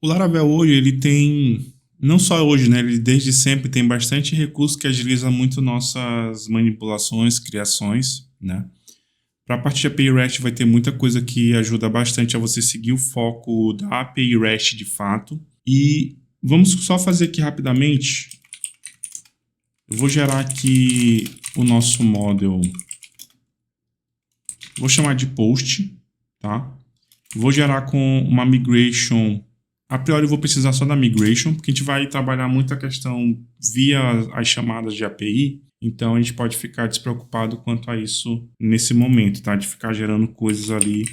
O Laravel hoje, ele tem, não só hoje, né? Ele desde sempre tem bastante recurso que agiliza muito nossas manipulações, criações, né? Para a parte de API REST vai ter muita coisa que ajuda bastante a você seguir o foco da API REST de fato. E vamos só fazer aqui rapidamente. Eu vou gerar aqui o nosso model. Vou chamar de post, tá? Vou gerar com uma migration. A priori eu vou precisar só da migration, porque a gente vai trabalhar muito a questão via as chamadas de API. Então a gente pode ficar despreocupado quanto a isso nesse momento, tá? De ficar gerando coisas ali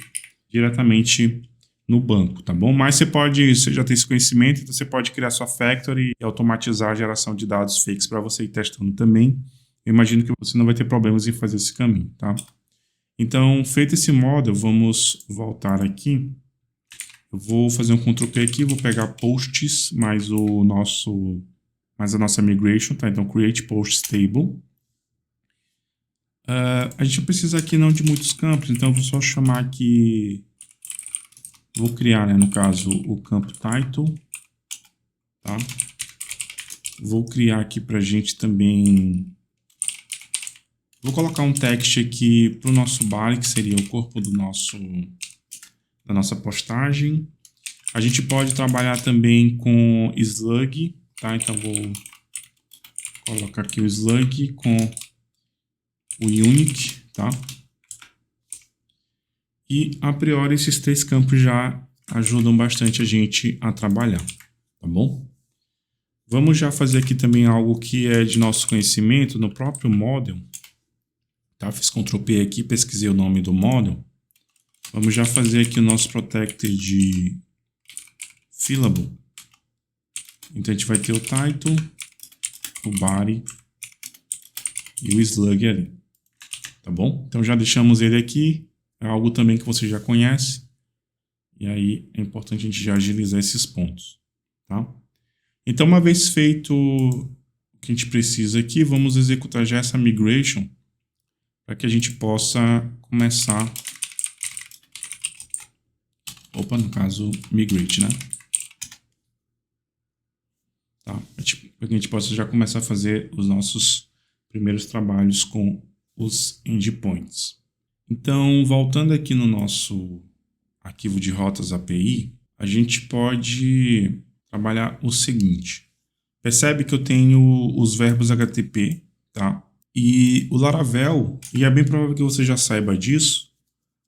diretamente no banco, tá bom? Mas você já tem esse conhecimento, então você pode criar sua factory e automatizar a geração de dados fakes para você ir testando também. Eu imagino que você não vai ter problemas em fazer esse caminho, tá? Então, feito esse model, vamos voltar aqui. Eu vou fazer um Ctrl+P aqui, vou pegar posts mais a nossa migration, tá? Então, create post table. A gente precisa aqui não de muitos campos, então eu vou só chamar aqui, vou criar, né, no caso, o campo title, tá? Vou criar aqui pra gente também, vou colocar um text aqui para o nosso body, que seria o corpo da nossa postagem. A gente pode trabalhar também com slug, tá? Então vou colocar aqui o slug com o unique, tá? E a priori esses três campos já ajudam bastante a gente a trabalhar, tá bom? Vamos já fazer aqui também algo que é de nosso conhecimento no próprio model, tá? Fiz Ctrl+P aqui, pesquisei o nome do model. Vamos já fazer aqui o nosso protected de fillable. Então a gente vai ter o title, o body e o slug ali, tá bom? Então já deixamos ele aqui, é algo também que você já conhece, e aí é importante a gente já agilizar esses pontos, tá? Então uma vez feito o que a gente precisa aqui, vamos executar já essa migration para que a gente possa começar, no caso, migrate, né? Tá? Para que a gente possa já começar a fazer os nossos primeiros trabalhos com os endpoints. Então, voltando aqui no nosso arquivo de rotas API, a gente pode trabalhar o seguinte. Percebe que eu tenho os verbos HTTP, tá? E o Laravel, e é bem provável que você já saiba disso,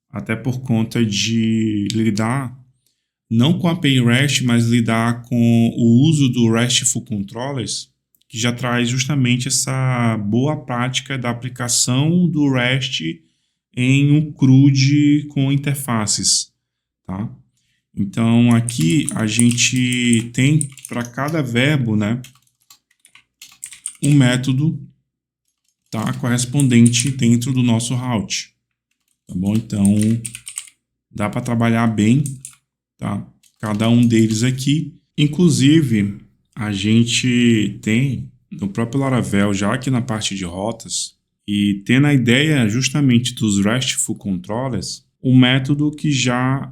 até por conta de lidar não com a API REST, mas lidar com o uso do RESTful Controllers, que já traz justamente essa boa prática da aplicação do REST em um CRUD com interfaces, tá? Então, aqui a gente tem para cada verbo, né, um método, tá, correspondente dentro do nosso route, tá bom? Então, dá para trabalhar bem, tá? Cada um deles aqui. Inclusive, a gente tem no próprio Laravel, já aqui na parte de rotas, e tendo a ideia justamente dos RESTful Controllers, um método que já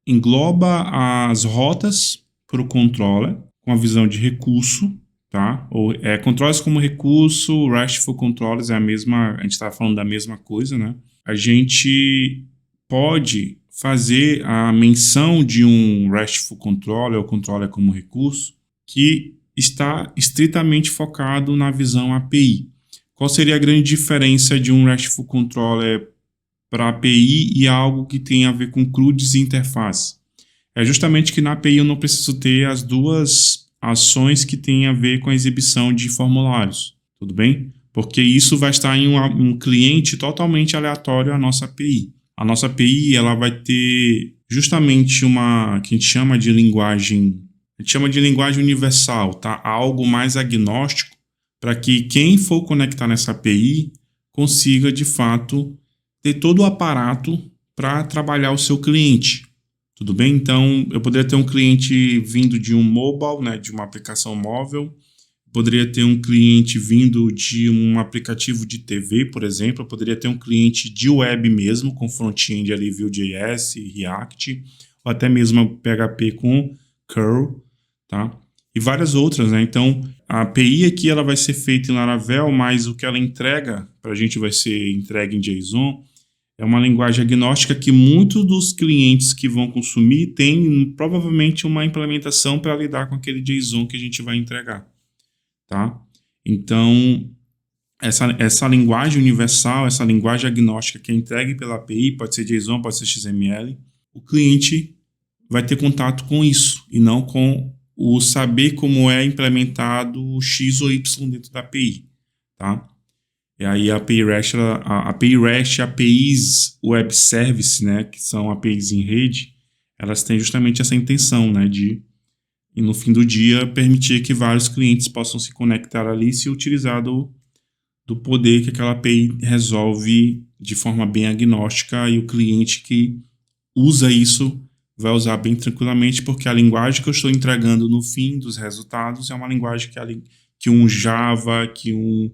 engloba as rotas para o controller com a visão de recurso, tá? Ou controllers como recurso, RESTful Controllers é a mesma, a gente está falando da mesma coisa, né? A gente pode fazer a menção de um RESTful Controller ou controller como recurso que está estritamente focado na visão API. Qual seria a grande diferença de um RESTful Controller para API e algo que tem a ver com CRUDs e interface? É justamente que na API eu não preciso ter as duas ações que têm a ver com a exibição de formulários, tudo bem? Porque isso vai estar em um cliente totalmente aleatório à nossa API. A nossa API ela vai ter justamente uma que a gente chama de linguagem universal, tá? Algo mais agnóstico para que quem for conectar nessa API consiga de fato ter todo o aparato para trabalhar o seu cliente. Tudo bem? Então, eu poderia ter um cliente vindo de um mobile, né, de uma aplicação móvel. Poderia ter um cliente vindo de um aplicativo de TV, por exemplo. Eu poderia ter um cliente de web mesmo, com front-end ali, Vue.js, React, ou até mesmo PHP com curl, tá? E várias outras, né? Então, a API aqui ela vai ser feita em Laravel, mas o que ela entrega para a gente vai ser entregue em JSON. É uma linguagem agnóstica que muitos dos clientes que vão consumir têm provavelmente uma implementação para lidar com aquele JSON que a gente vai entregar, tá? Então, essa linguagem universal, essa linguagem agnóstica que é entregue pela API, pode ser JSON, pode ser XML, o cliente vai ter contato com isso e não com o saber como é implementado X ou Y dentro da API, tá? E aí a API REST, a API REST, APIs Web Service, né, que são APIs em rede, elas têm justamente essa intenção, né, de, e no fim do dia, permitir que vários clientes possam se conectar ali e se utilizar do poder que aquela API resolve de forma bem agnóstica, e o cliente que usa isso vai usar bem tranquilamente, porque a linguagem que eu estou entregando no fim dos resultados é uma linguagem que um Java, que um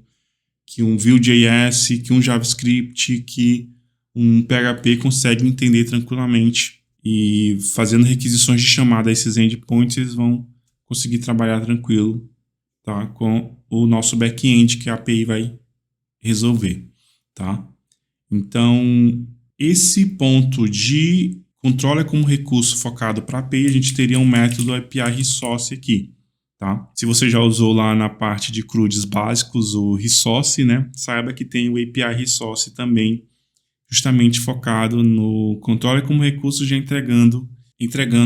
Vue.js, que um JavaScript, que um PHP consegue entender tranquilamente. E fazendo requisições de chamada a esses endpoints, eles vão conseguir trabalhar tranquilo, tá? Com o nosso back-end que a API vai resolver, tá? Então, esse ponto de controle como recurso focado para API, a gente teria um método API Resource aqui, tá? Se você já usou lá na parte de CRUDs básicos o Resource, né? Saiba que tem o API Resource também, justamente focado no controle como recurso, já entregando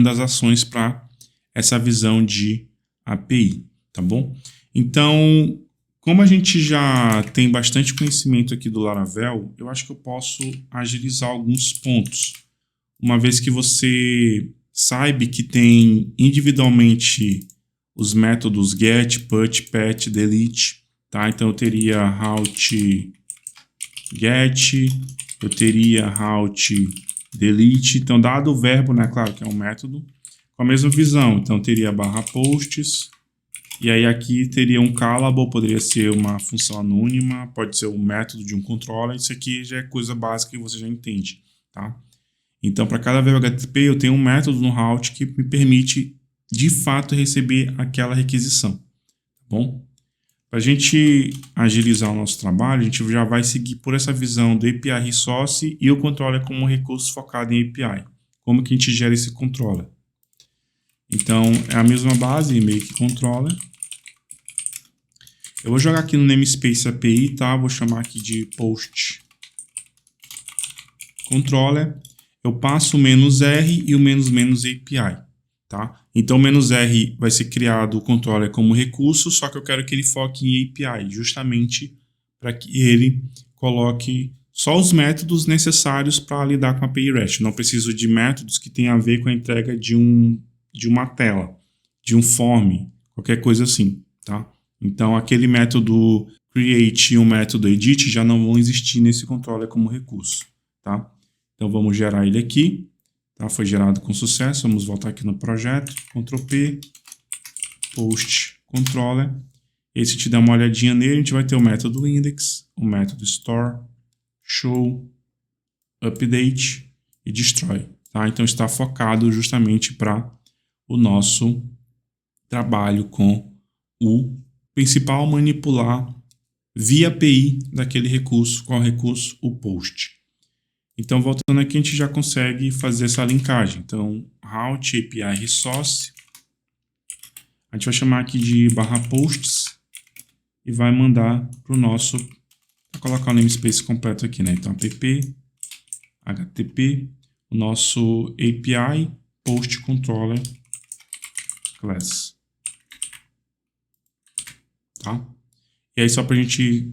as ações para essa visão de API, tá bom? Então, como a gente já tem bastante conhecimento aqui do Laravel, eu acho que eu posso agilizar alguns pontos. Uma vez que você sabe que tem individualmente os métodos get, put, pat, delete, tá? Então eu teria route get, eu teria route delete. Então, dado o verbo, né, claro que é um método, com a mesma visão. Então, teria barra posts, e aí aqui teria um callable, poderia ser uma função anônima, pode ser um método de um controller. Isso aqui já é coisa básica que você já entende, tá? Então, para cada verbo HTTP, eu tenho um método no route que me permite, de fato, receber aquela requisição, tá bom? Para a gente agilizar o nosso trabalho, a gente já vai seguir por essa visão do API Resource e o controller como recurso focado em API. Como que a gente gera esse controller? Então, é a mesma base, make controller. Eu vou jogar aqui no namespace API, tá? Vou chamar aqui de post controller. Eu passo o "-r" e o "-API", tá? Então, o "-r" vai ser criado o controller como recurso, só que eu quero que ele foque em API, justamente para que ele coloque só os métodos necessários para lidar com a API REST. Não preciso de métodos que tenham a ver com a entrega de uma tela, de um form, qualquer coisa assim, tá? Então, aquele método create e o método edit já não vão existir nesse controller como recurso, tá? Então, vamos gerar ele aqui, tá? Foi gerado com sucesso. Vamos voltar aqui no projeto, Ctrl P, post controller. E se te der uma olhadinha nele, a gente vai ter o método index, o método store, show, update e destroy, tá? Então, está focado justamente para o nosso trabalho com o principal manipular via API daquele recurso. Qual recurso? O post. Então, voltando aqui, a gente já consegue fazer essa linkagem. Então, route API resource. A gente vai chamar aqui de /posts e vai mandar para o nosso, para colocar o namespace completo aqui, né? Então, app, http, o nosso API post controller class. Tá? E aí, só para a gente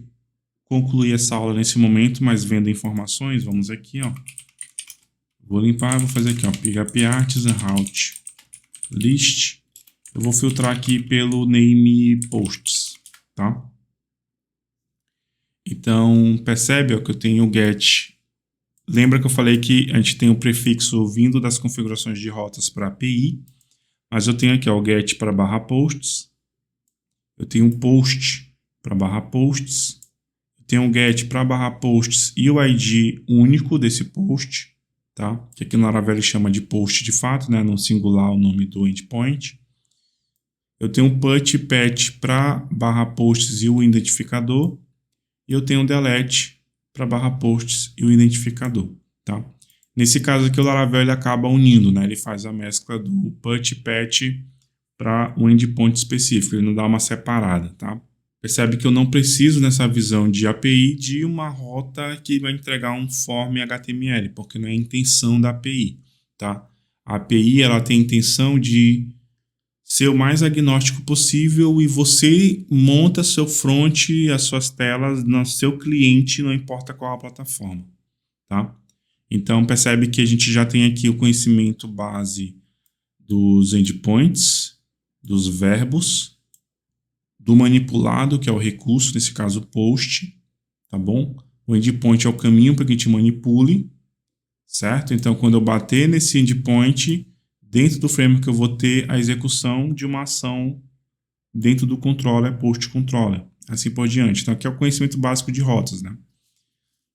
concluir essa aula nesse momento, mas vendo informações, vamos aqui, ó. Vou limpar, vou fazer aqui, ó, php artisan route list. Eu vou filtrar aqui pelo name posts, tá? Então, percebe, ó, que eu tenho o get. Lembra que eu falei que a gente tem o prefixo vindo das configurações de rotas para API, mas eu tenho aqui, ó, o get para /posts. Eu tenho um post para /posts. Tem um get para /posts e o ID único desse post, tá? Que aqui no Laravel ele chama de post de fato, né? No singular o nome do endpoint. Eu tenho um put pat para /posts e o identificador. E eu tenho um delete para /posts e o identificador, tá? Nesse caso aqui o Laravel ele acaba unindo, né? Ele faz a mescla do put pat para um endpoint específico, ele não dá uma separada, tá? Percebe que eu não preciso nessa visão de API de uma rota que vai entregar um form HTML, porque não é a intenção da API, tá? A API ela tem a intenção de ser o mais agnóstico possível e você monta seu front, as suas telas no seu cliente, não importa qual a plataforma, tá? Então percebe que a gente já tem aqui o conhecimento base dos endpoints, dos verbos, do manipulado, que é o recurso, nesse caso post, tá bom? O endpoint é o caminho para que a gente manipule, certo? Então quando eu bater nesse endpoint, dentro do framework eu vou ter a execução de uma ação dentro do controller, post controller, assim por diante. Então aqui é o conhecimento básico de rotas, né?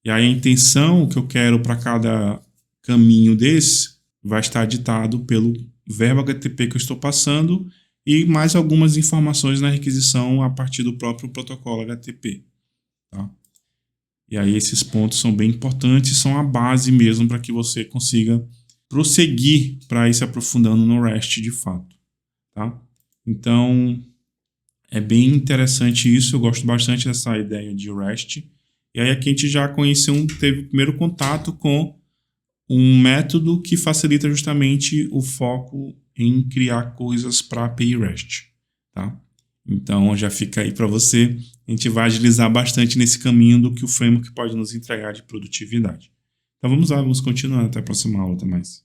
E aí a intenção que eu quero para cada caminho desse vai estar ditado pelo verbo HTTP que eu estou passando e mais algumas informações na requisição a partir do próprio protocolo HTTP, tá? E aí esses pontos são bem importantes, são a base mesmo para que você consiga prosseguir para ir se aprofundando no REST de fato, tá? Então, é bem interessante isso, eu gosto bastante dessa ideia de REST. E aí aqui a gente já teve o primeiro contato com um método que facilita justamente o foco em criar coisas para API REST, tá? Então já fica aí para você, a gente vai agilizar bastante nesse caminho do que o framework pode nos entregar de produtividade. Então vamos lá, vamos continuar até a próxima aula, até mais.